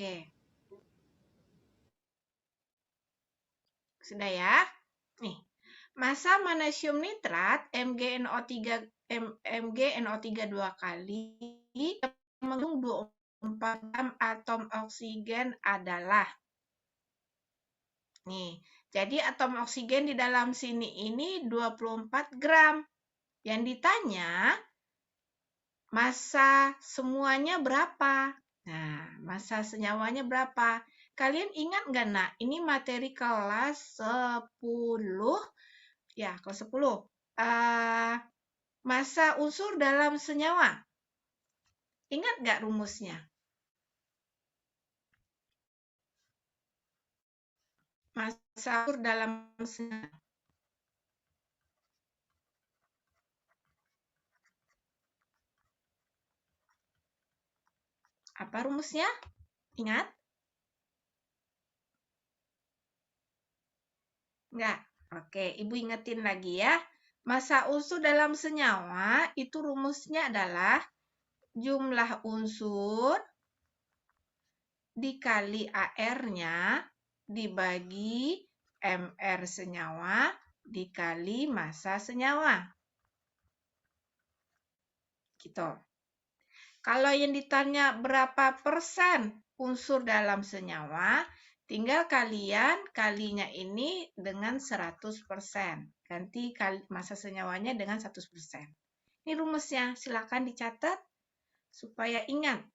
Oke. Sudah ya? Nih, massa magnesium nitrat MgNO3 MgNO3 2 kali mengandung 24 gram atom oksigen adalah. Nih, jadi atom oksigen di dalam sini ini 24 gram. Yang ditanya, massa semuanya berapa? Nah, massa senyawanya berapa? Kalian ingat nggak, nak? Ini materi kelas 10. Ya, kelas 10. Massa unsur dalam senyawa. Ingat nggak rumusnya? Massa unsur dalam senyawa. Apa rumusnya? Ingat? Enggak? Oke, Ibu ingetin lagi ya. Massa unsur dalam senyawa itu rumusnya adalah jumlah unsur dikali AR-nya dibagi MR senyawa dikali massa senyawa. Gitu. Kalau yang ditanya berapa persen unsur dalam senyawa, tinggal kalian kalinya ini dengan 100%. Ganti massa senyawanya dengan 100%. Ini rumusnya, silakan dicatat supaya ingat.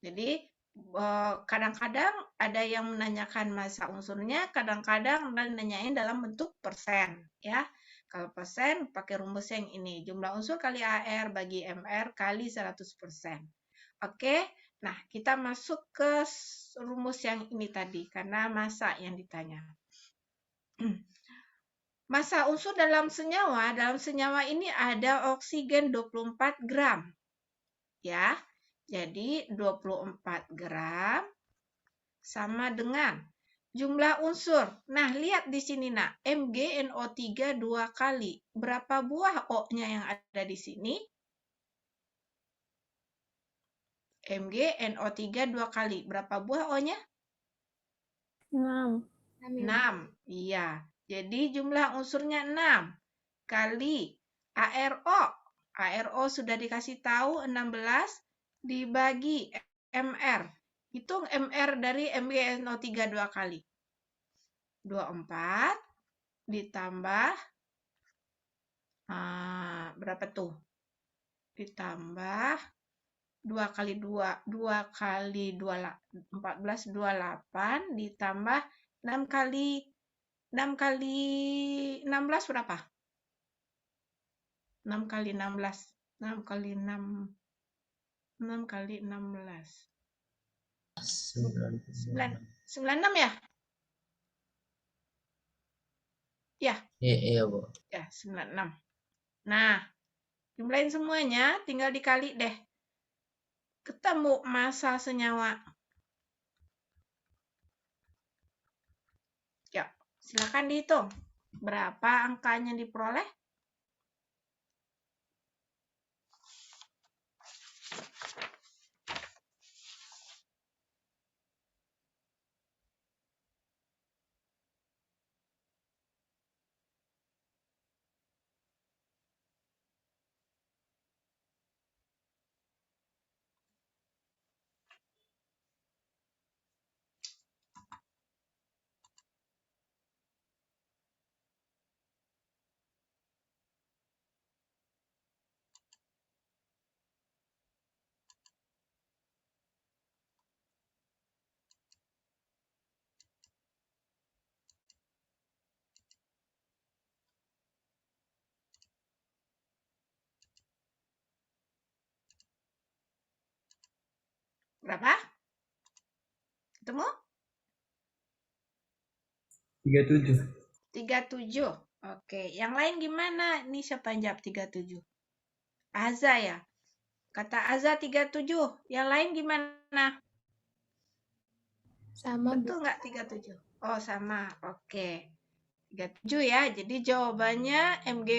Jadi, kadang-kadang ada yang menanyakan massa unsurnya, kadang-kadang nanyain dalam bentuk persen. Ya. Kalau persen, pakai rumus yang ini. Jumlah unsur kali AR bagi MR kali 100%. Oke, nah kita masuk ke rumus yang ini tadi, karena massa yang ditanya. Massa unsur dalam senyawa ini ada oksigen 24 gram. Ya, jadi 24 gram sama dengan jumlah unsur. Nah, lihat di sini, nak. MgNO3 2 kali. Berapa buah O-nya yang ada di sini? MgNO3 2 kali. Berapa buah O-nya? 6. 6. Iya. Jadi jumlah unsurnya 6 kali ARO. ARO sudah dikasih tahu 16 dibagi MR. Hitung MR dari MgNO3 2 kali. 24 ditambah berapa tuh? Ditambah 2 kali 2, 2 kali 2, 14, 28, ditambah 6 kali 16 berapa? 6 kali 16. 6 kali 6. 6 kali 16. 96 ya? Ya. Iya, Bu. Ya, 96. Nah, jumlahin semuanya, tinggal dikali deh. Ketemu massa senyawa. Ya, silakan dihitung. Berapa angkanya diperoleh? Berapa? Ketemu? 37. 37. Oke, yang lain gimana? Ini siapa yang jawab 37? Aza ya? Kata Aza 37. Yang lain gimana? Sama, Betul nggak 37? Oh, sama. Oke. 37 ya. Jadi jawabannya Mg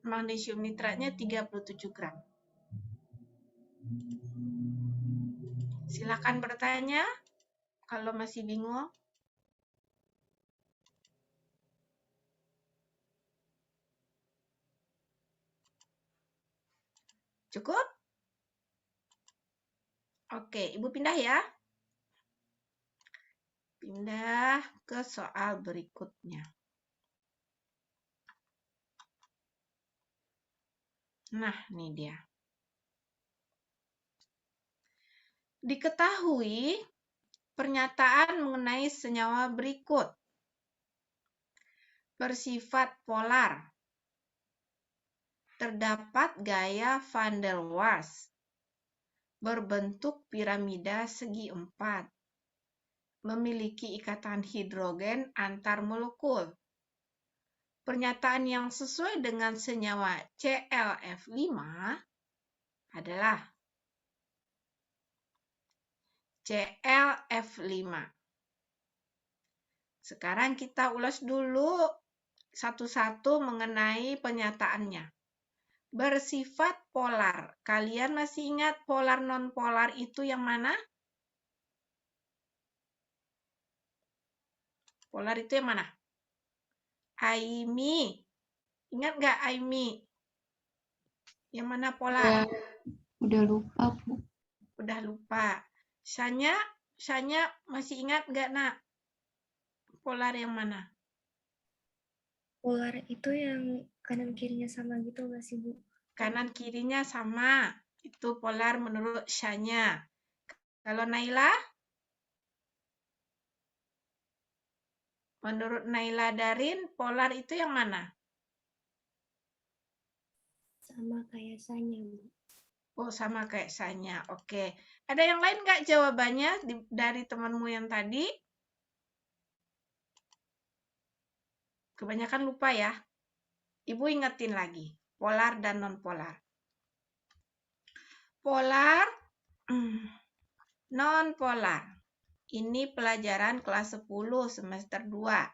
magnesium nitratnya 37 gram. Silakan bertanya kalau masih bingung. Cukup? Oke, Ibu pindah ya. Pindah ke soal berikutnya. Nah, ini dia. Diketahui pernyataan mengenai senyawa berikut. Bersifat polar. Terdapat gaya van der Waals. Berbentuk piramida segi empat. Memiliki ikatan hidrogen antar molekul. Pernyataan yang sesuai dengan senyawa ClF5 adalah ClF5. Sekarang kita ulas dulu satu-satu mengenai pernyataannya. Bersifat polar. Kalian masih ingat polar non-polar itu yang mana? Polar itu yang mana? Aimi. Ingat nggak Aimi? Yang mana polar? Udah lupa, Bu. Udah lupa. Shanya masih ingat nggak, Nak? Polar yang mana? Polar itu yang kanan kirinya sama gitu nggak sih, Bu? Kanan kirinya sama. Itu polar menurut Shanya. Kalau Naila? Menurut Naila Darin, polar itu yang mana? Sama kayak Sanya, Bu. Oh, sama kayak Shanya. Oke. Ada yang lain nggak jawabannya dari temanmu yang tadi? Kebanyakan lupa ya. Ibu ingetin lagi. Polar dan non-polar. Polar, non-polar. Ini pelajaran kelas 10 semester 2.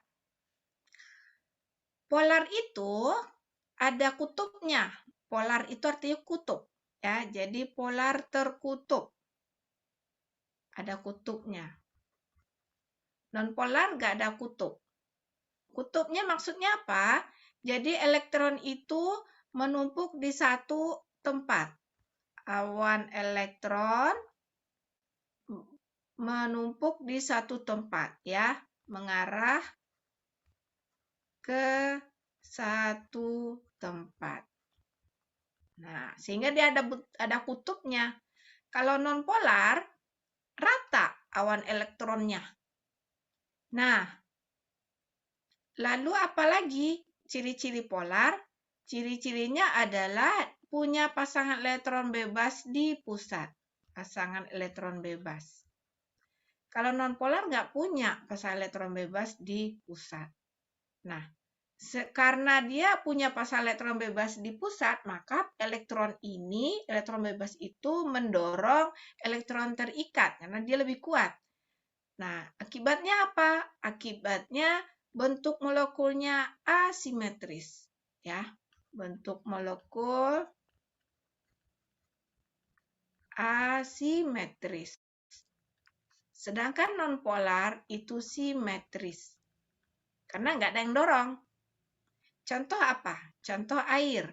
Polar itu ada kutubnya. Polar itu artinya kutub. Ya, jadi polar terkutub. Ada kutubnya. Non-polar nggak ada kutub. Kutubnya maksudnya apa? Jadi elektron itu menumpuk di satu tempat. Awan elektron menumpuk di satu tempat, ya, mengarah ke satu tempat. Nah, sehingga dia ada kutubnya. Kalau non-polar, rata awan elektronnya. Nah, lalu apalagi ciri-ciri polar? Ciri-cirinya adalah punya pasangan elektron bebas di pusat. Pasangan elektron bebas. Kalau non-polar nggak punya pasangan elektron bebas di pusat. Nah, karena dia punya pasangan elektron bebas di pusat, maka elektron bebas itu mendorong elektron terikat karena dia lebih kuat. Nah, akibatnya apa? Akibatnya bentuk molekulnya asimetris, ya. Bentuk molekul asimetris. Sedangkan non-polar itu simetris. Karena nggak ada yang dorong. Contoh apa? Contoh air.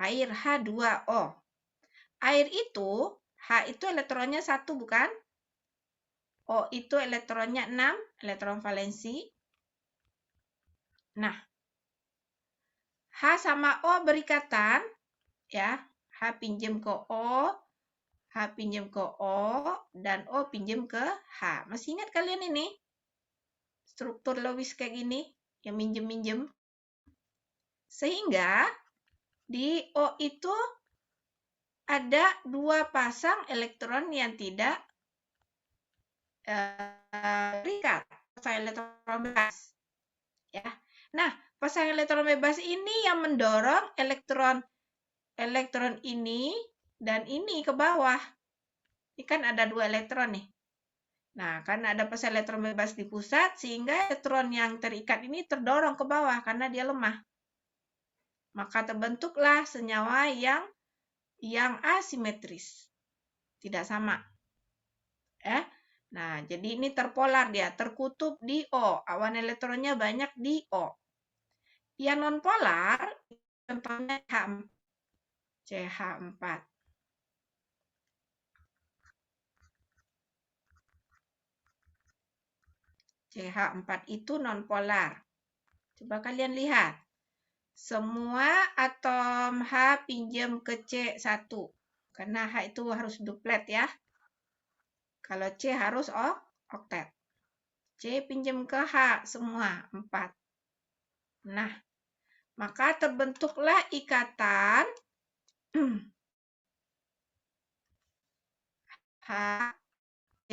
Air H2O. Air itu, H itu elektronnya 1 bukan? O itu elektronnya 6, elektron valensi. Nah, H sama O berikatan, ya. H pinjem ke O, H pinjem ke O, dan O pinjem ke H. Masih ingat kalian ini? Struktur Lewis kayak gini, yang minjem-minjem. Sehingga di O itu ada 2 pasang elektron yang tidak terikat, pasang elektron bebas. Ya. Nah, pasang elektron bebas ini yang mendorong elektron ini dan ini ke bawah. Ini kan ada 2 elektron nih. Nah, karena ada pasang elektron bebas di pusat, sehingga elektron yang terikat ini terdorong ke bawah karena dia lemah. Maka terbentuklah senyawa yang yang asimetris. Tidak sama. Nah, jadi ini terpolar dia, terkutub di O. Awan elektronnya banyak di O. Yang nonpolar, contohnya CH4. CH4 itu nonpolar. Coba kalian lihat. Semua atom H pinjam ke C1. Karena H itu harus duplet ya. Kalau C harus oktet. C pinjam ke H semua 4. Nah, maka terbentuklah ikatan H, C,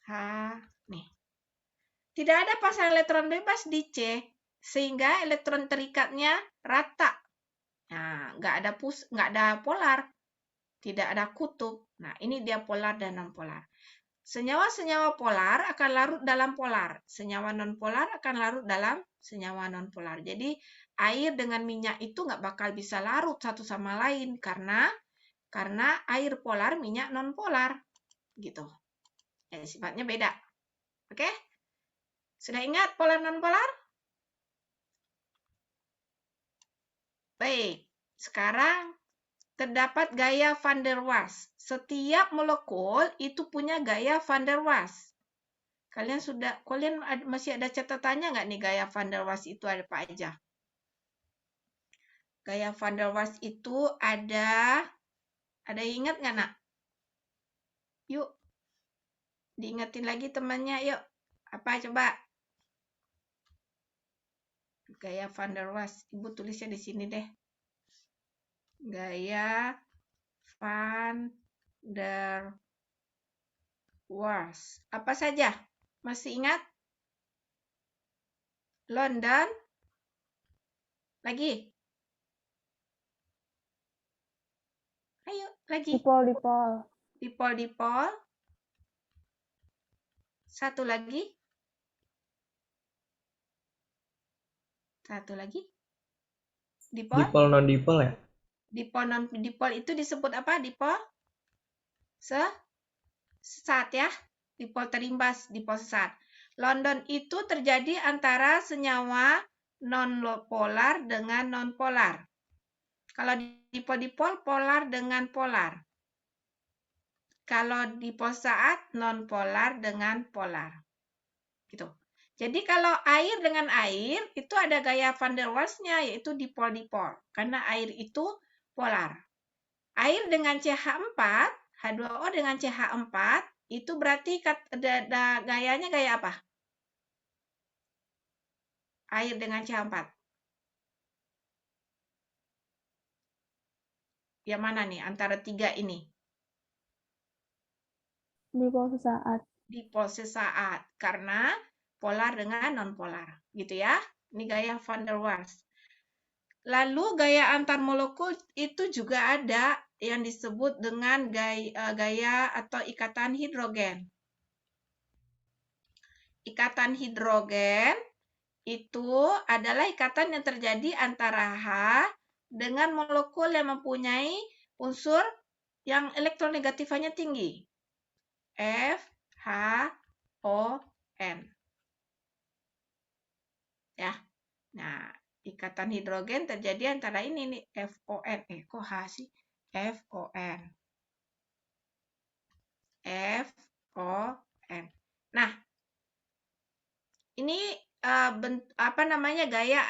H, nih. Tidak ada pasang elektron bebas di C, sehingga elektron terikatnya rata. Nah, nggak ada polar, tidak ada kutub. Nah, ini dia polar dan non-polar. Senyawa-senyawa polar akan larut dalam polar. Senyawa non-polar akan larut dalam senyawa non-polar. Jadi, air dengan minyak itu nggak bakal bisa larut satu sama lain karena air polar, minyak non-polar. Gitu. Sifatnya beda. Oke? Sudah ingat polar non-polar? Baik. Sekarang terdapat gaya van der Waals. Setiap molekul itu punya gaya van der Waals. Kalian masih ada catatannya nggak nih gaya van der Waals itu ada apa aja? Gaya van der Waals itu ada yang ingat nggak nak? Yuk, diingetin lagi temannya yuk. Apa coba? Gaya van der Waals. Ibu tulisnya di sini deh. Gaya van der Waals. Apa saja? Masih ingat? London? Lagi? Ayo, lagi. Dipol. Dipol. Satu lagi. Dipol? Dipol non dipol ya? Dipol non dipol itu disebut apa? Dipol sesat ya. Dipol terimbas, dipol sesat. London itu terjadi antara senyawa non-polar dengan non-polar. Kalau dipol-dipol, polar dengan polar. Kalau dipol sesat, non-polar dengan polar. Gitu. Jadi kalau air dengan air, itu ada gaya van der Waals-nya, yaitu dipol-dipol. Karena air itu polar. Air dengan CH4, H2O dengan CH4, itu berarti gayanya gaya apa? Air dengan CH4. Yang mana nih antara tiga ini? Dipol sesaat. Dipol sesaat. Karena polar dengan non-polar. Gitu ya. Ini gaya van der Waals. Lalu gaya antar molekul itu juga ada yang disebut dengan gaya atau ikatan hidrogen. Ikatan hidrogen itu adalah ikatan yang terjadi antara H dengan molekul yang mempunyai unsur yang elektronegatifanya tinggi. F, H, O, N. Ya. Nah, ikatan hidrogen terjadi antara ini nih, FON. Kok H sih? FON. FON. Nah, ini gaya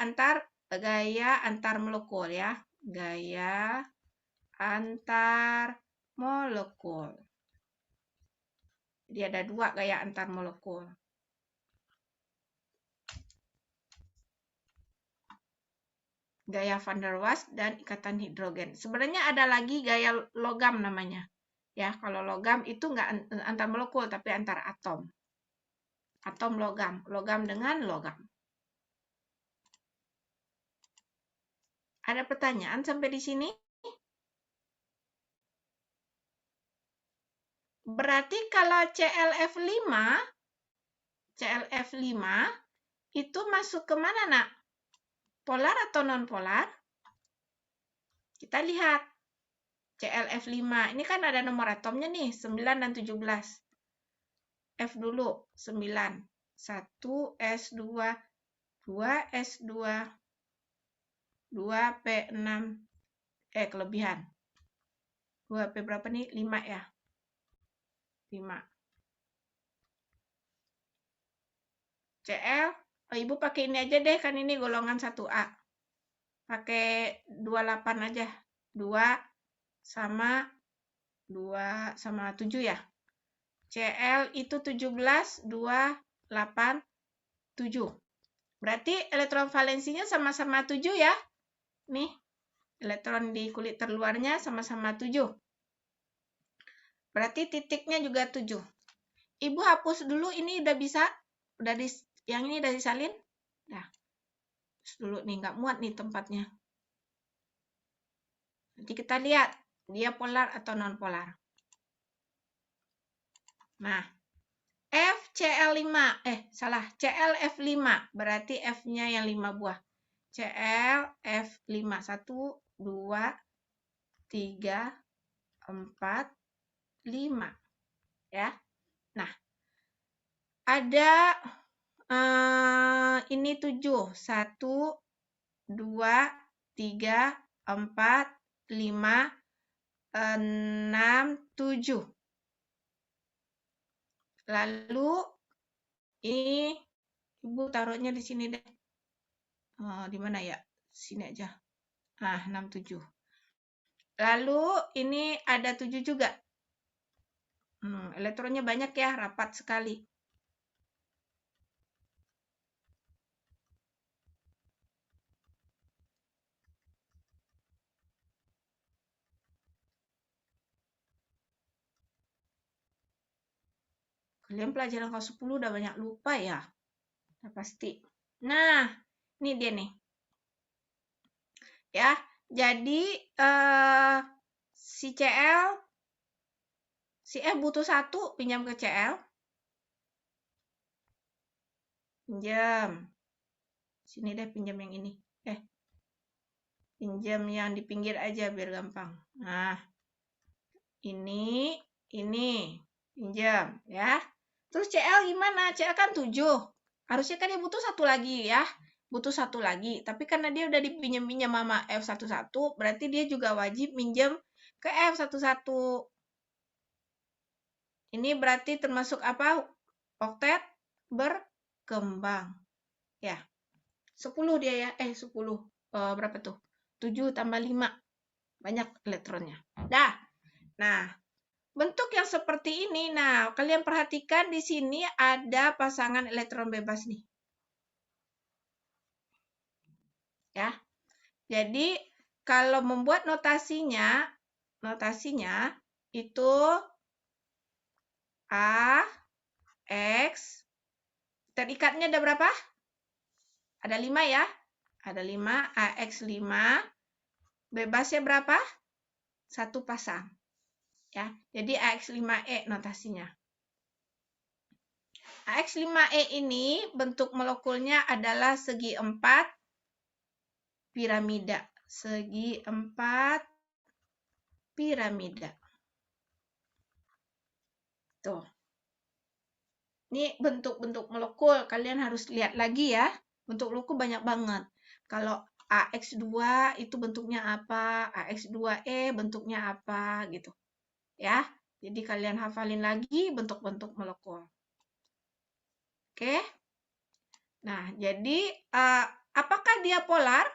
antar molekul ya. Gaya antar molekul. Jadi ada dua gaya antar molekul. Gaya van der Waals dan ikatan hidrogen. Sebenarnya ada lagi gaya logam namanya. Ya, kalau logam itu nggak antar molekul tapi antar atom. Atom logam, logam dengan logam. Ada pertanyaan sampai di sini? Berarti kalau ClF5 itu masuk ke mana, nak? Polar atau non-polar? Kita lihat ClF5. Ini kan ada nomor atomnya nih, 9 dan 17. F dulu, 9. 1 S2, 2 S2, 2 P6, kelebihan. 2 P berapa nih? 5 ya? 5. Cl, Ibu pakai ini aja deh, kan ini golongan 1A. Pakai 28 aja. 2 sama 7 ya. Cl itu 17, 2, 8, 7. Berarti elektron valensinya sama-sama 7 ya. Nih, elektron di kulit terluarnya sama-sama 7. Berarti titiknya juga 7. Ibu hapus dulu, ini udah bisa. Yang ini udah disalin. Nah, hapus dulu nih, nggak muat nih tempatnya. Nanti kita lihat, dia polar atau non-polar. Nah, ClF5, berarti F-nya yang 5 buah. ClF5, 1, 2, 3, 4, 5. Ya. Nah, ada ini 7. 1, 2, 3, 4, 5, 6, 7. Lalu ini Ibu taruhnya di sini deh. Di mana ya? Sini aja. Nah, 6, 7. Lalu ini ada 7 juga. Elektronnya banyak ya, rapat sekali. Kalian pelajaran kelas 10 udah banyak lupa ya? Udah pasti. Nah, ini dia nih. Ya, jadi si F butuh 1, pinjam ke Cl. Pinjam. Sini deh pinjam yang ini. Pinjam yang di pinggir aja biar gampang. Nah, ini, pinjam ya. Terus Cl gimana? Cl kan 7. Harusnya kan dia butuh 1 lagi ya. Butuh 1 lagi. Tapi karena dia udah dipinjam-pinjam sama F11, berarti dia juga wajib minjem ke F11. Ini berarti termasuk apa? Oktet berkembang. Ya. 10 dia ya. 10. Berapa tuh? 7 tambah 5. Banyak elektronnya. Dah. Nah, bentuk yang seperti ini. Nah, kalian perhatikan di sini ada pasangan elektron bebas nih. Ya. Jadi, kalau membuat notasinya itu A, X, terikatnya ada berapa? Ada 5 ya. Ada 5, AX 5. Bebasnya berapa? 1 pasang. Ya, jadi AX5E notasinya. AX5E ini bentuk molekulnya adalah segi 4 piramida. Segi 4 piramida. Tuh. Ini bentuk-bentuk molekul. Kalian harus lihat lagi ya. Bentuk molekul banyak banget. Kalau AX2 itu bentuknya apa? AX2E bentuknya apa? Gitu. Ya. Jadi kalian hafalin lagi bentuk-bentuk molekul. Oke. Nah, jadi apakah dia polar?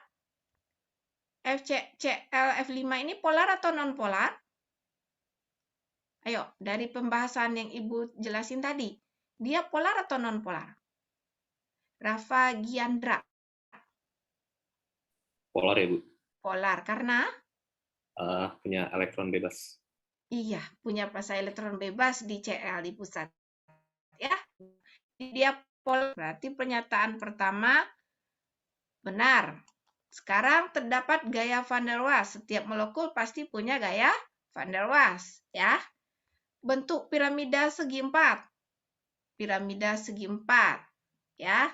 ClF5 ini polar atau non-polar? Ayo, dari pembahasan yang Ibu jelasin tadi. Dia polar atau non-polar? Rafa Giandra. Polar ya, Bu? Polar, karena? Punya elektron bebas. Iya, punya pasang elektron bebas di Cl di pusat. Ya, dia polar. Berarti pernyataan pertama benar. Sekarang terdapat gaya van der Waals. Setiap molekul pasti punya gaya van der Waals. Ya. Bentuk piramida segi 4. Piramida segi 4. Ya.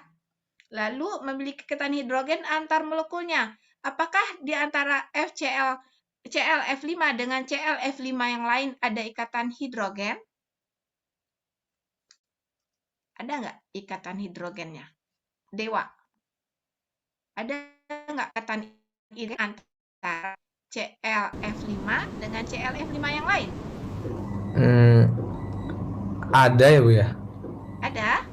Lalu memiliki ikatan hidrogen antar molekulnya. Apakah di antara FCl ClF5 dengan ClF5 yang lain ada ikatan hidrogen? Ada nggak ikatan hidrogennya? Dewa, ada nggak ikatan hidrogen antara ClF5 dengan ClF5 yang lain? Ada ya Bu ya? Ada?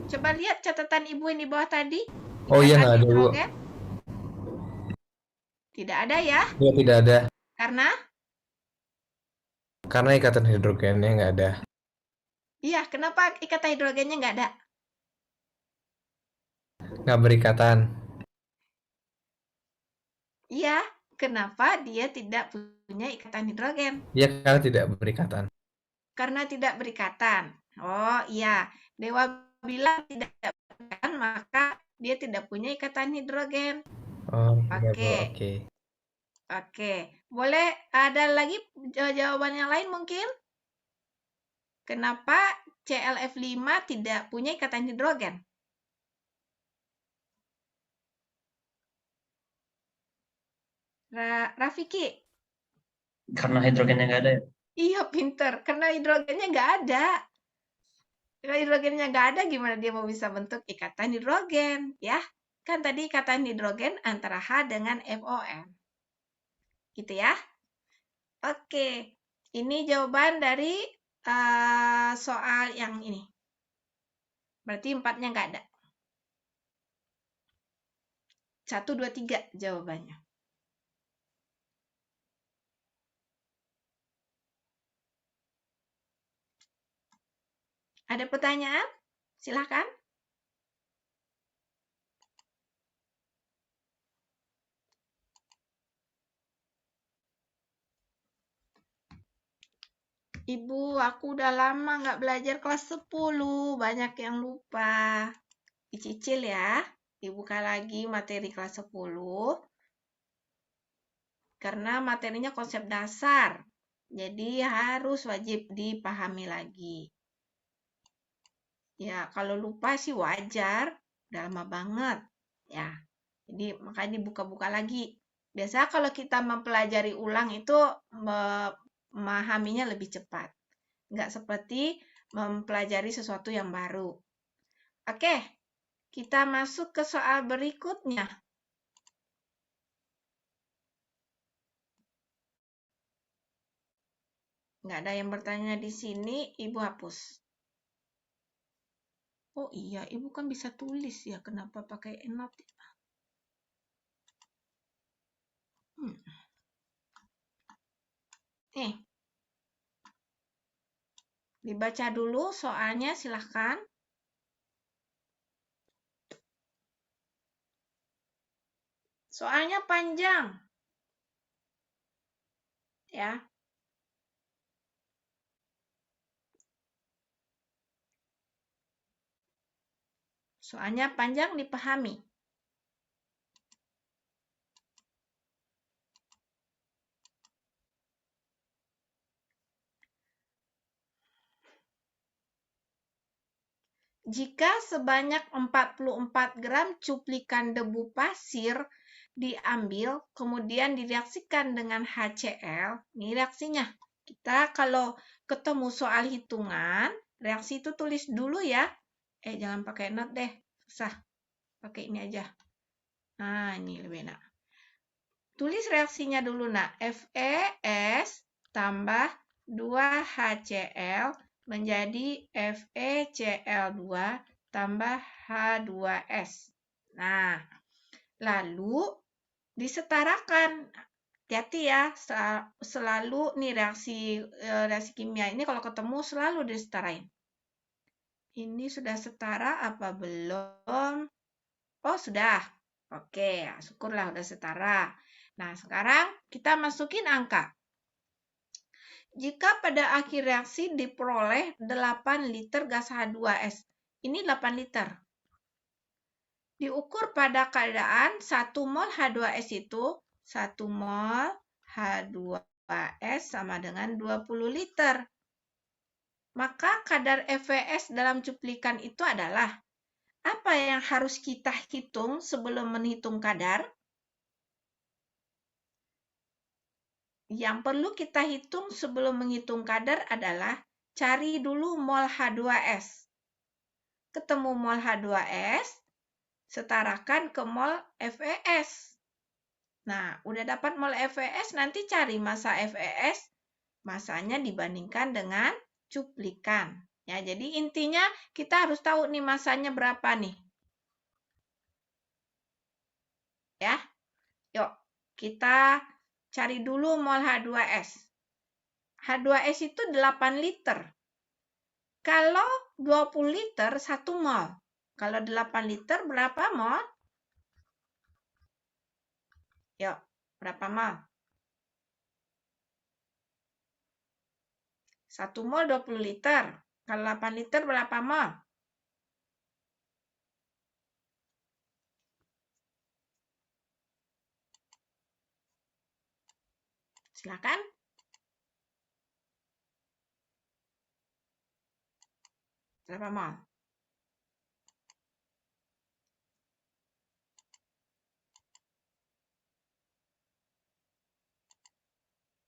Coba lihat catatan Ibu yang di bawah tadi. Oh iya, Ikatan nggak ada, Bu. hidrogen? Tidak ada ya? Iya, tidak ada. Karena ikatan hidrogennya nggak ada. iya, kenapa ikatan hidrogennya nggak ada? Nggak berikatan. Iya, kenapa dia tidak punya ikatan hidrogen? Iya, karena tidak berikatan. Karena tidak berikatan. Oh iya, Dewa bilang tidak berikatan, maka dia tidak punya ikatan hidrogen. Oh, iya, Bu. Oke. Oke. Oke, boleh ada lagi jawaban yang lain mungkin? Kenapa ClF5 tidak punya ikatan hidrogen? Rafiki? Karena hidrogennya nggak ada ya? Iya, pinter. Karena hidrogennya nggak ada. Kalau hidrogennya nggak ada, gimana dia mau bisa bentuk ikatan hidrogen? Ya, kan tadi ikatan hidrogen antara H dengan FON. Gitu ya. Oke, ini jawaban dari soal yang ini. Berarti 4-nya nggak ada. 1, 2, 3 jawabannya. Ada pertanyaan? Silahkan. Ibu, aku udah lama nggak belajar kelas 10. Banyak yang lupa. Dicicil ya. Dibuka lagi materi kelas 10. Karena materinya konsep dasar. Jadi harus wajib dipahami lagi. Ya, kalau lupa sih wajar. Udah lama banget. Ya, jadi makanya dibuka-buka lagi. Biasanya kalau kita mempelajari ulang itu memahaminya lebih cepat. Nggak seperti mempelajari sesuatu yang baru. Oke, kita masuk ke soal berikutnya. Nggak ada yang bertanya di sini, Ibu hapus. Oh iya, Ibu kan bisa tulis ya, kenapa pakai EndNote? Nih, dibaca dulu soalnya, silahkan. Soalnya panjang. Ya. Soalnya panjang dipahami. Jika sebanyak 44 gram cuplikan debu pasir diambil, kemudian direaksikan dengan HCl, ini reaksinya. Kita kalau ketemu soal hitungan, reaksi itu tulis dulu ya. Jangan pakai note deh, susah. Pakai ini aja. Nah, ini lebih enak. Tulis reaksinya dulu, nak. FeS tambah 2HCl menjadi FeCl2 tambah H2S. Nah, lalu disetarakan. Hati-hati ya, selalu nih reaksi kimia ini kalau ketemu selalu disetarain. Ini sudah setara apa belum? Oh, sudah. Oke, ya, syukurlah udah setara. Nah, sekarang kita masukin angka. Jika pada akhir reaksi diperoleh 8 liter gas H2S. Ini 8 liter. Diukur pada keadaan 1 mol H2S itu 1 mol H2S sama dengan 20 liter. Maka kadar FeS dalam cuplikan itu adalah apa yang harus kita hitung sebelum menghitung kadar? Yang perlu kita hitung sebelum menghitung kadar adalah cari dulu mol H2S. Ketemu mol H2S, setarakan ke mol FeS. Nah, udah dapat mol FeS, nanti cari massa FeS, masanya dibandingkan dengan cuplikan. Ya, jadi intinya kita harus tahu nih masanya berapa nih. Ya, yuk kita cari dulu mol H2S. H2S itu 8 liter. Kalau 20 liter, 1 mol. Kalau 8 liter, berapa mol? Yuk, berapa mol? 1 mol 20 liter. Kalau 8 liter, berapa mol? Silakan. Berapa mol?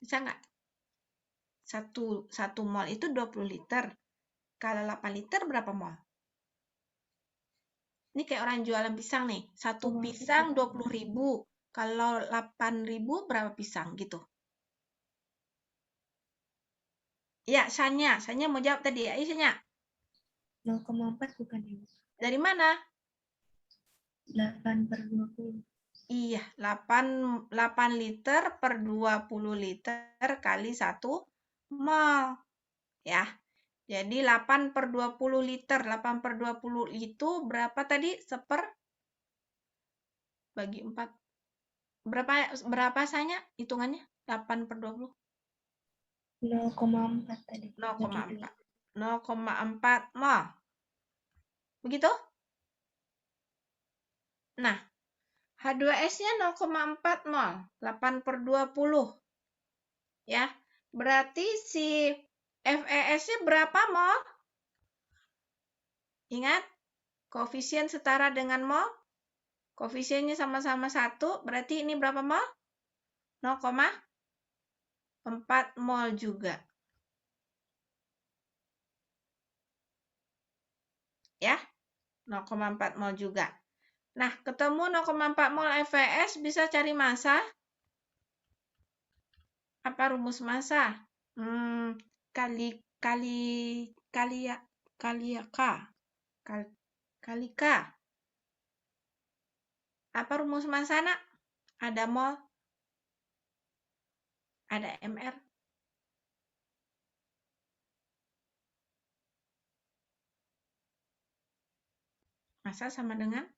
Bisa nggak? 1 mol itu 20 liter. Kalau 8 liter berapa mol? Ini kayak orang jualan pisang nih. 1 pisang 20.000. Kalau 8.000 berapa pisang gitu? Ya, Sanya mau jawab tadi. Ayo Sanya. 0,4 bukan ya, Bu? Dari mana? 8/20. Iya, 8 liter per 20 liter kali 1 mol. Ya. Jadi 8/20 liter. 8/20 itu berapa tadi? Bagi 4. Berapa Sanya hitungannya? 8/20. 0,4 tadi. 0,4. 0,4 mol. Begitu? Nah, H2S-nya 0,4 mol. 8/20. Ya. Berarti si FeS-nya berapa mol? Ingat, koefisien setara dengan mol. Koefisiennya sama-sama 1, berarti ini berapa mol? 0,4 mol juga. Ya, 0,4 mol juga. Nah, ketemu 0,4 mol FeS, bisa cari massa. Apa rumus massa? Kali K. Apa rumus massa, Nak? Ada mol, ada mR. Massa sama dengan?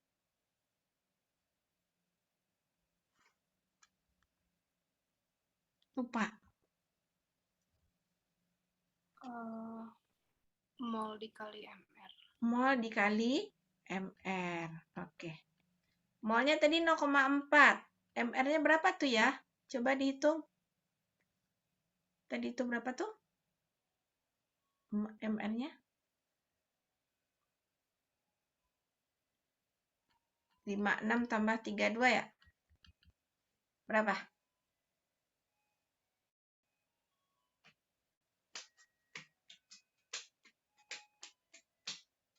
Lupa. Mol dikali MR. Mol dikali mR. Oke. Molnya tadi 0,4. MR-nya berapa tuh ya? Coba dihitung. Tadi itu berapa tuh? MR-nya? 56 tambah 32 ya? Berapa?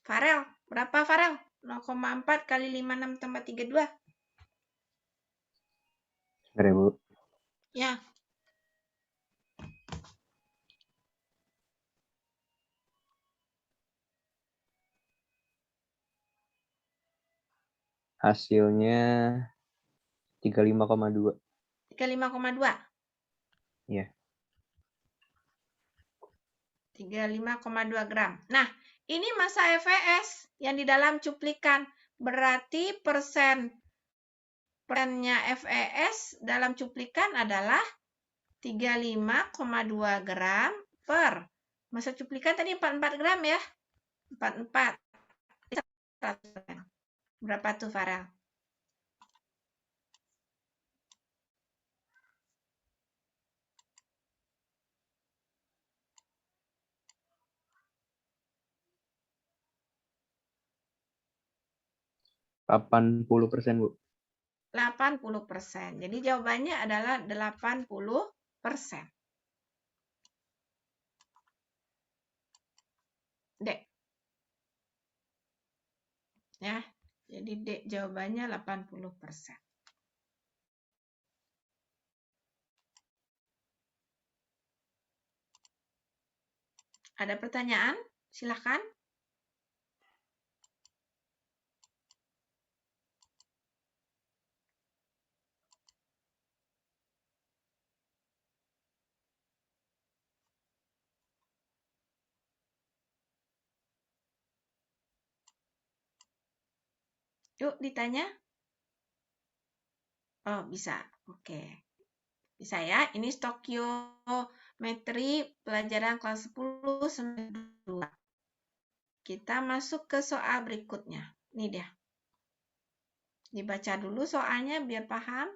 Farel, berapa Farel? 0,4 kali 56 tambah 32. Bentar ya, Bu. Ya. Hasilnya 35,2. 35,2? Iya. 35,2 gram. Nah, ini massa FeS yang di dalam cuplikan. Berarti persennya FeS dalam cuplikan adalah 35,2 gram per. Massa cuplikan tadi 44 gram ya? 44. Berapa tuh, Farel? %, 80%, Bu. 80%. Jadi jawabannya adalah 80%. D. Ya, jadi D jawabannya 80%. Ada pertanyaan? Silakan. Yuk ditanya. Oh, bisa. Oke. Bisa ya. Ini stokiometri pelajaran kelas 10 semester 2. Kita masuk ke soal berikutnya. Ini dia. Dibaca dulu soalnya biar paham.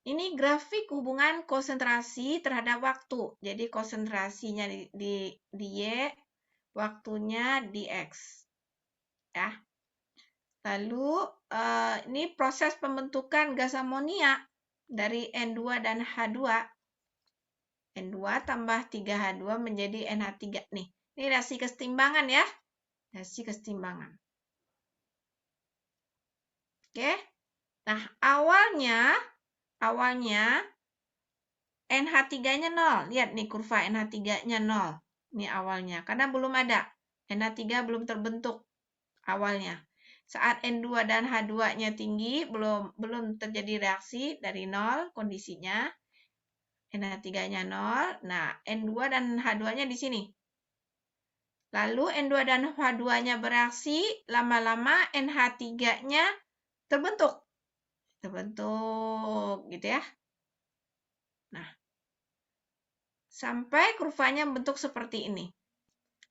Ini grafik hubungan konsentrasi terhadap waktu. Jadi konsentrasinya di Y, waktunya di X. Ya. Lalu ini proses pembentukan gas amonia dari N2 dan H2. N2 tambah 3H2 menjadi NH3 nih. Ini reaksi kesetimbangan ya. Reaksi kesetimbangan. Oke. Nah, awalnya NH3-nya 0. Lihat nih kurva NH3-nya 0. Ini awalnya karena belum ada. NH3 belum terbentuk awalnya. Saat N2 dan H2-nya tinggi, belum terjadi reaksi dari 0 kondisinya. NH3-nya 0. Nah, N2 dan H2-nya di sini. Lalu N2 dan H2-nya bereaksi, lama-lama NH3-nya terbentuk. Terbentuk gitu ya. Nah, sampai kurvanya bentuk seperti ini.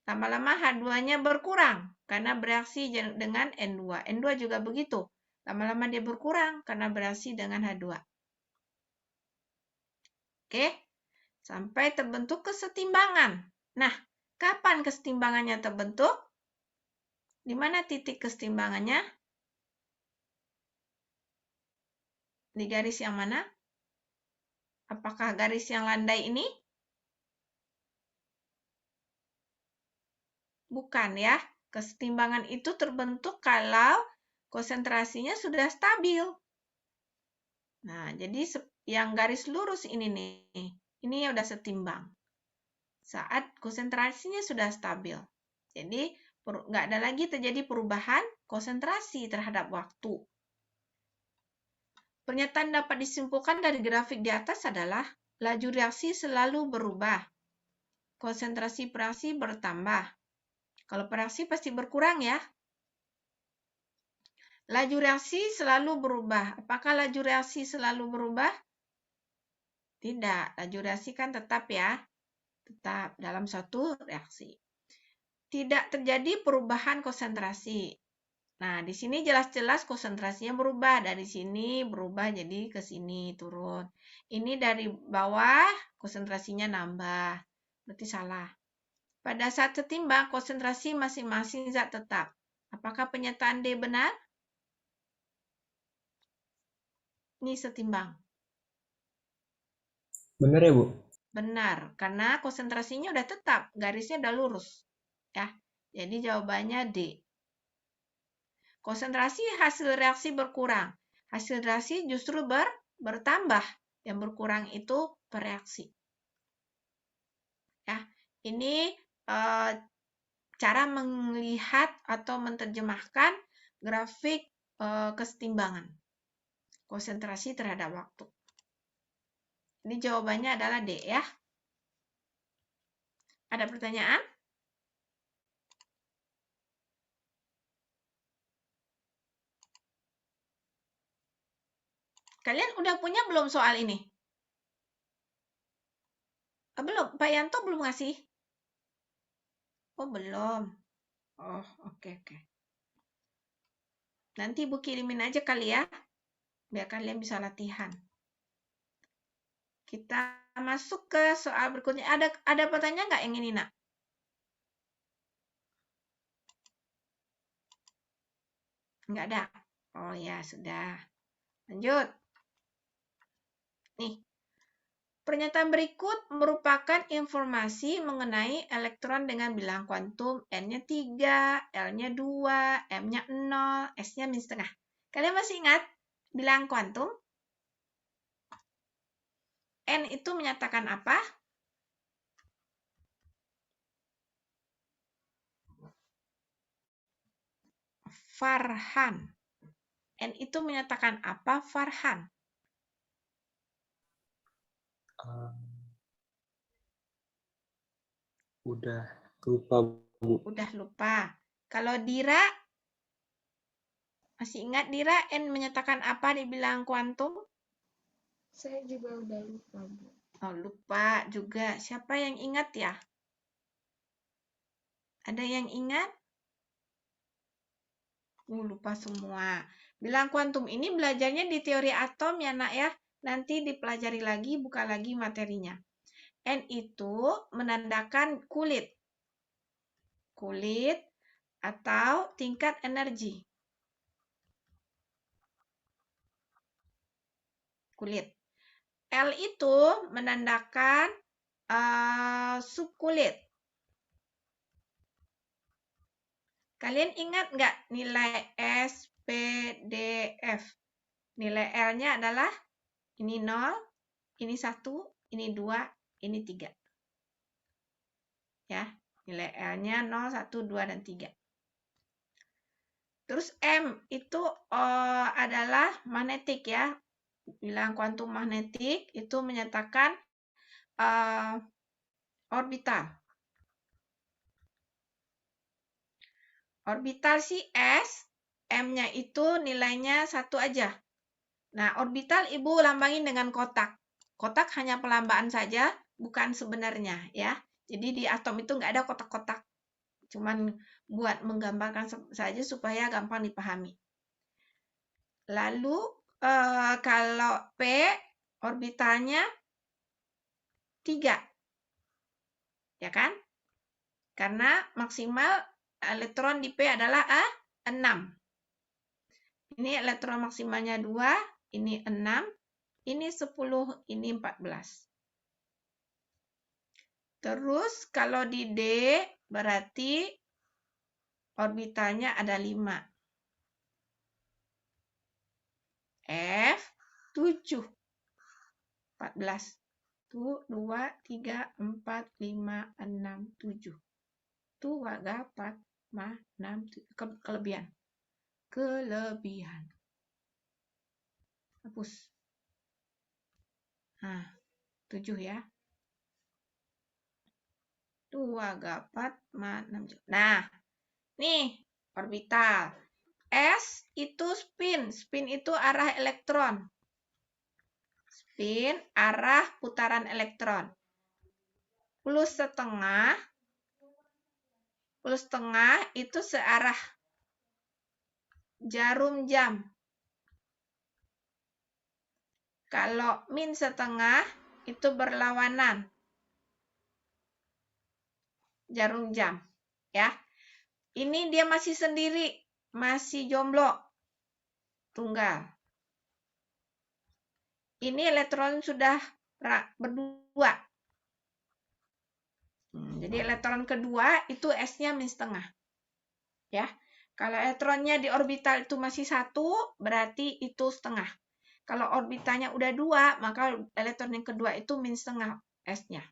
Lama-lama H2-nya berkurang karena bereaksi dengan N2. N2 juga begitu. Lama-lama dia berkurang karena bereaksi dengan H2. Oke, sampai terbentuk kesetimbangan. Nah, kapan kesetimbangannya terbentuk? Di mana titik kesetimbangannya? Di garis yang mana? Apakah garis yang landai ini? Bukan ya. Kesetimbangan itu terbentuk kalau konsentrasinya sudah stabil. Nah, jadi yang garis lurus ini nih, ini udah setimbang. Saat konsentrasinya sudah stabil. Jadi, nggak ada lagi terjadi perubahan konsentrasi terhadap waktu. Pernyataan dapat disimpulkan dari grafik di atas adalah laju reaksi selalu berubah. Konsentrasi reaksi bertambah. Kalau reaksi pasti berkurang ya. Laju reaksi selalu berubah. Apakah laju reaksi selalu berubah? Tidak. Laju reaksi kan tetap ya. Tetap dalam suatu reaksi. Tidak terjadi perubahan konsentrasi. Nah, di sini jelas-jelas konsentrasinya berubah. Dari sini berubah jadi ke sini turun. Ini dari bawah konsentrasinya nambah. Berarti salah. Pada saat setimbang, konsentrasi masing-masing zat tetap. Apakah pernyataan D benar? Ini setimbang. Benar ya, Bu? Benar, karena konsentrasinya udah tetap, garisnya udah lurus. Ya, jadi jawabannya D. Konsentrasi hasil reaksi berkurang. Hasil reaksi justru bertambah. Yang berkurang itu bereaksi. Ya, ini cara melihat atau menerjemahkan grafik kesetimbangan konsentrasi terhadap waktu. Ini jawabannya adalah D ya. Ada pertanyaan? Kalian udah punya belum soal ini? Belum, Pak Yanto belum ngasih? Oh, belum. Oh, oke. Nanti Ibu kirimin aja kali ya, biar kalian bisa latihan. Kita masuk ke soal berikutnya. Ada pertanyaan nggak yang ini, Nak? Nggak ada? Oh ya, sudah. Lanjut. Nih, Pernyataan berikut merupakan informasi mengenai elektron dengan bilangan kuantum N-nya 3, L-nya 2, M-nya 0, S-nya min setengah. Kalian masih ingat bilangan kuantum? N itu menyatakan apa? Farhan. N itu menyatakan apa, Farhan? Udah lupa, Bu. Udah lupa. Kalau Dira, masih ingat Dira N menyatakan apa di bilangan kuantum? Saya juga udah lupa, Bu. Oh, lupa juga. Siapa yang ingat ya? Ada yang ingat? Lupa semua. Bilangan kuantum ini belajarnya di teori atom ya, Nak ya. Nanti dipelajari lagi, buka lagi materinya. N itu menandakan kulit. Kulit atau tingkat energi. Kulit. L itu menandakan subkulit. Kalian ingat nggak nilai S, P, D, F? Nilai L-nya adalah ini 0, ini 1, ini 2, ini 3. Ya, nilai L-nya 0, 1, 2, dan 3. Terus M itu adalah magnetik ya. Bilangan kuantum magnetik itu menyatakan orbital. Orbital si S, M-nya itu nilainya 1 aja. Nah, orbital Ibu lambangin dengan kotak. Kotak hanya pelambaan saja, bukan sebenarnya ya. Jadi di atom itu nggak ada kotak-kotak. Cuman buat menggambarkan saja supaya gampang dipahami. Lalu kalau P, orbitalnya 3. Ya kan? Karena maksimal elektron di P adalah 6. Ini elektron maksimalnya 2, ini 6, ini 10, ini 14. Terus kalau di D berarti orbitalnya ada 5. F 7. 14. 1, 2, 3, 4, 5, 6, 7. Tuh dapat 6, kelebihan. Kelebihan. Hapus. Nah, 7 ya. 2 dapat 6. Nah, nih orbital. S itu spin. Spin itu arah elektron. Spin arah putaran elektron. Plus setengah itu searah jarum jam. Kalau min setengah itu berlawanan jarum jam, ya. Ini dia masih sendiri, masih jomblo, tunggal. Ini elektron sudah berdua. Jadi elektron kedua itu S-nya min setengah. Ya. Kalau elektronnya di orbital itu masih 1, berarti itu setengah. Kalau orbitalnya udah 2, maka elektron yang kedua itu min setengah S-nya.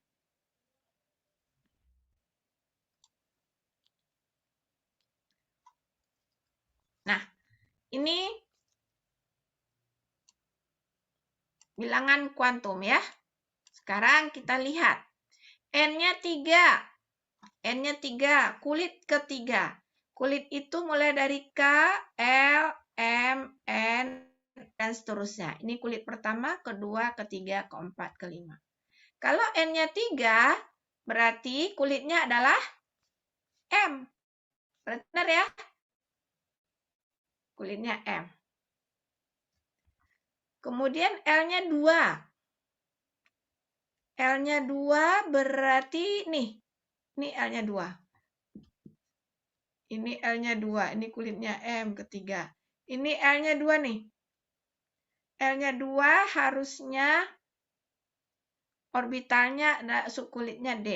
Nah, ini bilangan kuantum ya. Sekarang kita lihat. N-nya 3. N-nya 3, kulit ketiga. Kulit itu mulai dari K, L, M, N, dan seterusnya. Ini kulit pertama, kedua, ketiga, keempat, kelima. Kalau N-nya 3, berarti kulitnya adalah M. Benar ya? Kulitnya M. Kemudian L-nya 2. L-nya 2 berarti nih. Ini L-nya 2. Ini L-nya 2. Ini kulitnya M ketiga. Ini L-nya 2 nih. L-nya 2 harusnya orbitalnya ada subkulitnya D.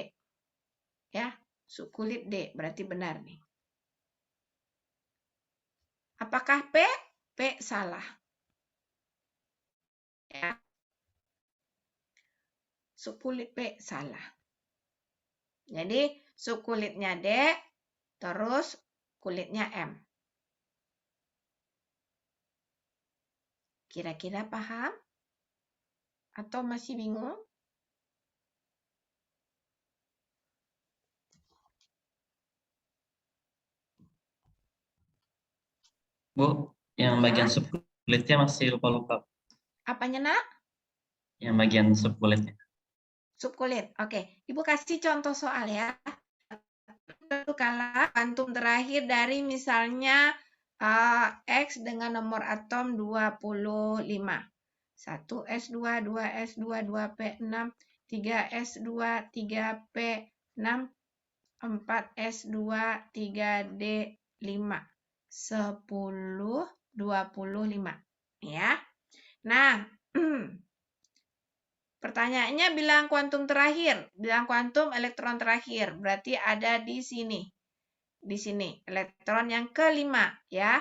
Ya, subkulit D, berarti benar nih. Apakah P? P salah. Ya. Subkulit P salah. Jadi subkulitnya D, terus kulitnya M. Kira-kira paham? Atau masih bingung? Bu, yang Ya. bagian subkulitnya masih lupa-lupa. Apanya, Nak? Yang bagian subkulitnya. Subkulit. Oke, Ibu kasih contoh soal ya. Kalau kuantum terakhir dari misalnya X dengan nomor atom 25. 1s2, 2s2, 2p6, 3s2, 3p6, 4s2, 3d5, 10, 25. Ya. Nah, pertanyaannya bilang kuantum terakhir, bilang kuantum elektron terakhir, berarti ada di sini. Di sini, elektron yang kelima, ya.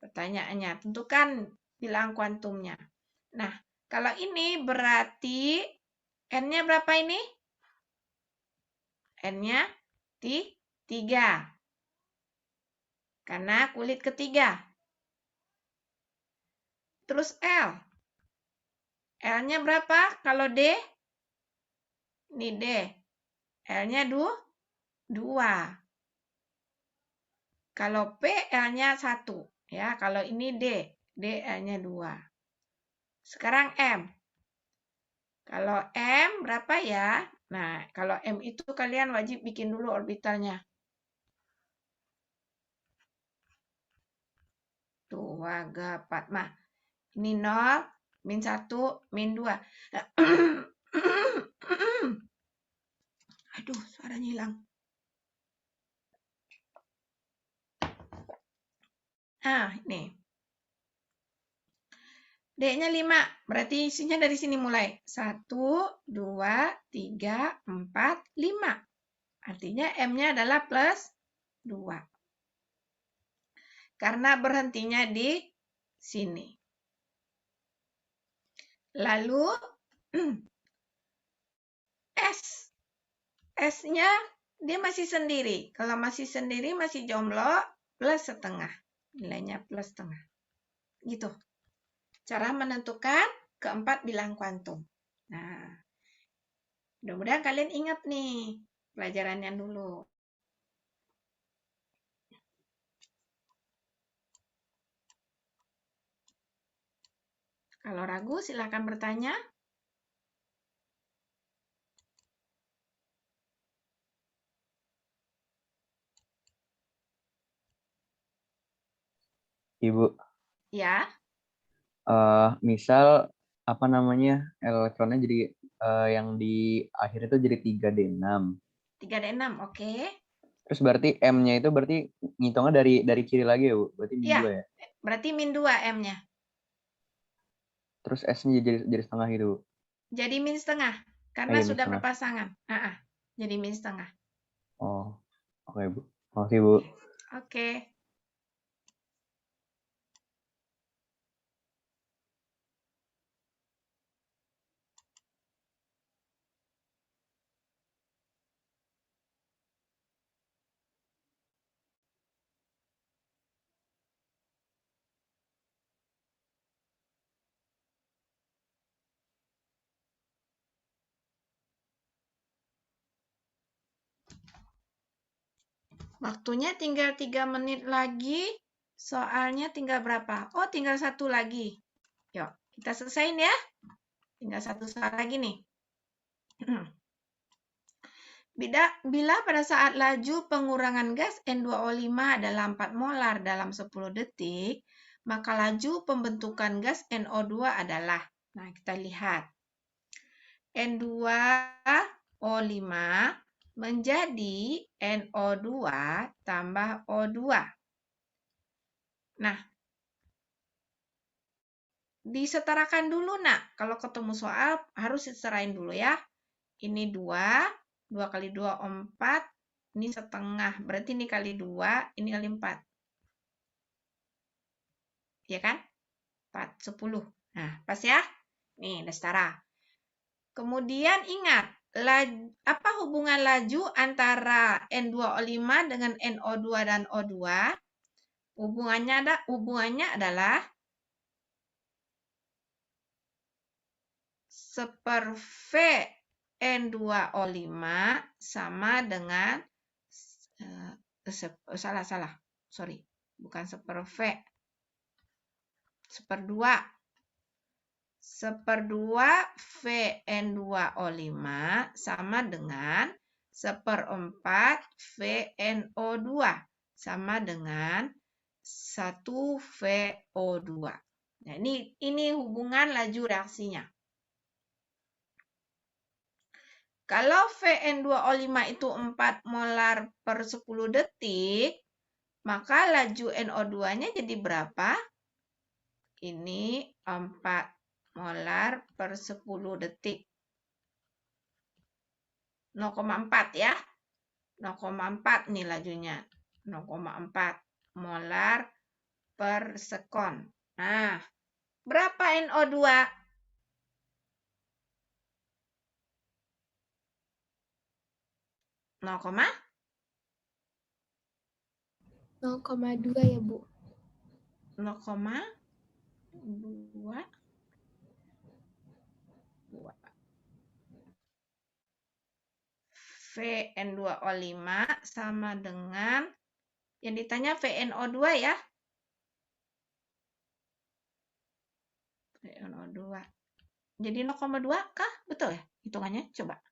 Pertanyaannya, tentukan bilang kuantumnya. Nah, kalau ini berarti N-nya berapa ini? N-nya 3. Karena kulit ketiga. Terus L. L-nya berapa? Kalau D? Ini D. L-nya 2. Kalau P, L-nya 1. Ya, kalau ini D. D, L-nya 2. Sekarang M. Kalau M berapa ya? Nah, kalau M itu kalian wajib bikin dulu orbitalnya. Tuh, 2, 4. Nah, ini 0, min 1, min 2. Aduh, suaranya hilang. Nah, ini. D-nya 5, berarti isinya dari sini mulai. 1, 2, 3, 4, 5. Artinya M-nya adalah plus 2. Karena berhentinya di sini. Lalu, S. S-nya dia masih sendiri. Kalau masih sendiri, masih jomblo, plus setengah. Nilainya plus setengah. Gitu. Cara menentukan keempat bilang kuantum. Nah, mudah-mudahan kalian ingat nih pelajarannya dulu. Kalau ragu, silakan bertanya. Ibu, Ya, misal apa namanya elektronnya jadi yang di akhir itu jadi 3D6. 3D6, oke. Terus berarti M-nya itu berarti ngitungnya dari kiri lagi ya, Bu? Berarti min Iya. 2 ya? Berarti min 2 M-nya. Terus S-nya jadi setengah gitu, Bu? Jadi min setengah. Karena Iya, min sudah setengah. berpasangan. Jadi min setengah. Oh, oke, Bu. Makasih, Bu. Oke. Waktunya tinggal 3 menit lagi. Soalnya tinggal berapa? Oh, tinggal 1 lagi. Yuk, kita selesain ya. Tinggal 1 soal lagi nih. Bila pada saat laju pengurangan gas N2O5 adalah 4 molar dalam 10 detik, maka laju pembentukan gas NO2 adalah, nah kita lihat, N2O5 menjadi NO2 tambah O2. Nah, disetarakan dulu, Nak. Kalau ketemu soal, harus disetarain dulu ya. Ini 2. 2 kali 2, 4. Ini setengah. Berarti ini kali 2, ini kali 4. Ya kan? 4, 10. Nah, pas ya? Nih, udah setara. Kemudian ingat, apa hubungan laju antara N2O5 dengan NO2 dan O2? Hubungannya adalah seper-V N2O5 sama dengan sorry, bukan seper-V, seper-2. Seper-2 VN2O5 sama dengan seper-4 VNO2 sama dengan 1 VO2. Nah, ini hubungan laju reaksinya. Kalau VN2O5 itu 4 molar per 10 detik, maka laju NO2-nya jadi berapa? Ini 4 molar per 10 detik. 0,4 ya. 0,4 nih lajunya. 0,4 molar per sekon. Nah, berapa NO2? 0,2 0,2 ya, Bu. 0,2 VN2O5 sama dengan yang ditanya VNO2 ya. VNO2. Jadi 0,2 kah? Betul ya hitungannya? Coba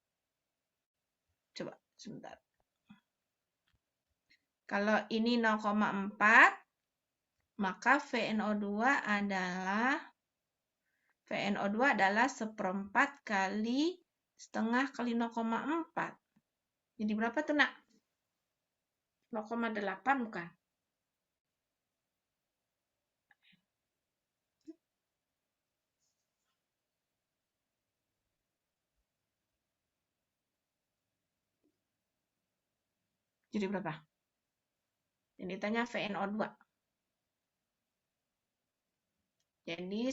sebentar. Kalau ini 0,4 maka VNO2 adalah seperempat kali setengah kali 0,4. Jadi berapa tuh, Nak? 0,8 bukan? Jadi berapa? Yang ditanya VNO2. Jadi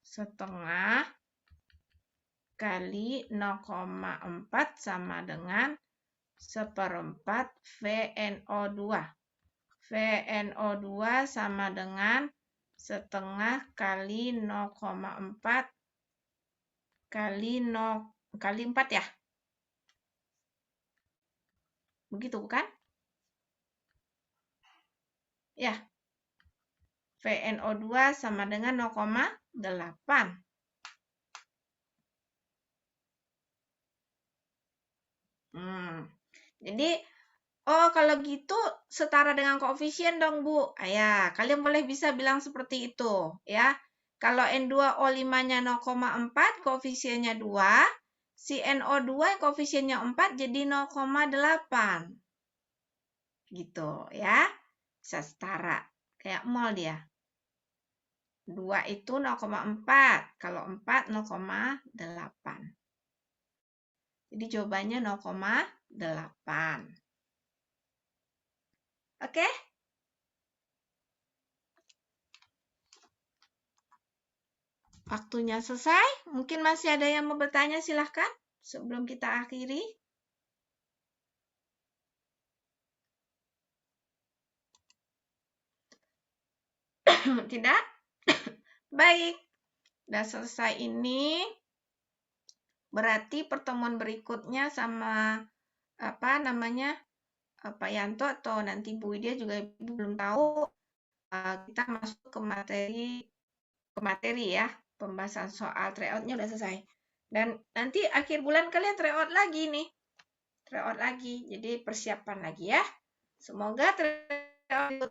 setengah kali 0,4 sama dengan seperempat VNO2. VNO2 sama dengan setengah kali 0,4 kali 4 ya. Begitu bukan? Ya. VNO2 sama dengan 0,8. Jadi, kalau gitu setara dengan koefisien dong, Bu. Ya, kalian bisa bilang seperti itu. Ya. Kalau N2O5-nya 0,4, koefisiennya 2. Si NO2 koefisiennya 4 jadi 0,8. Gitu ya. Bisa setara. Kayak mol dia. 2 itu 0,4. Kalau 4, 0,8. Jadi jawabannya 0,8. Oke? Waktunya selesai. Mungkin masih ada yang mau bertanya, silahkan. Sebelum kita akhiri. Tidak? Baik. Udah selesai ini. Berarti pertemuan berikutnya sama Pak Yanto atau nanti Bu Widya juga belum tahu. Kita masuk ke materi ya. Pembahasan soal tryout-nya udah selesai. Dan nanti akhir bulan kalian tryout lagi nih. Tryout lagi. Jadi persiapan lagi ya. Semoga tryout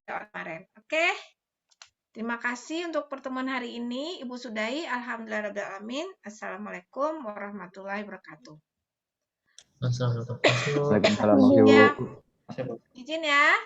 kemarin. Oke. Terima kasih untuk pertemuan hari ini. Ibu Sudai, alhamdulillahirrahmanirrahim. Assalamualaikum warahmatullahi wabarakatuh. Assalamualaikum. Waalaikumsalam. Ya. Izin ya.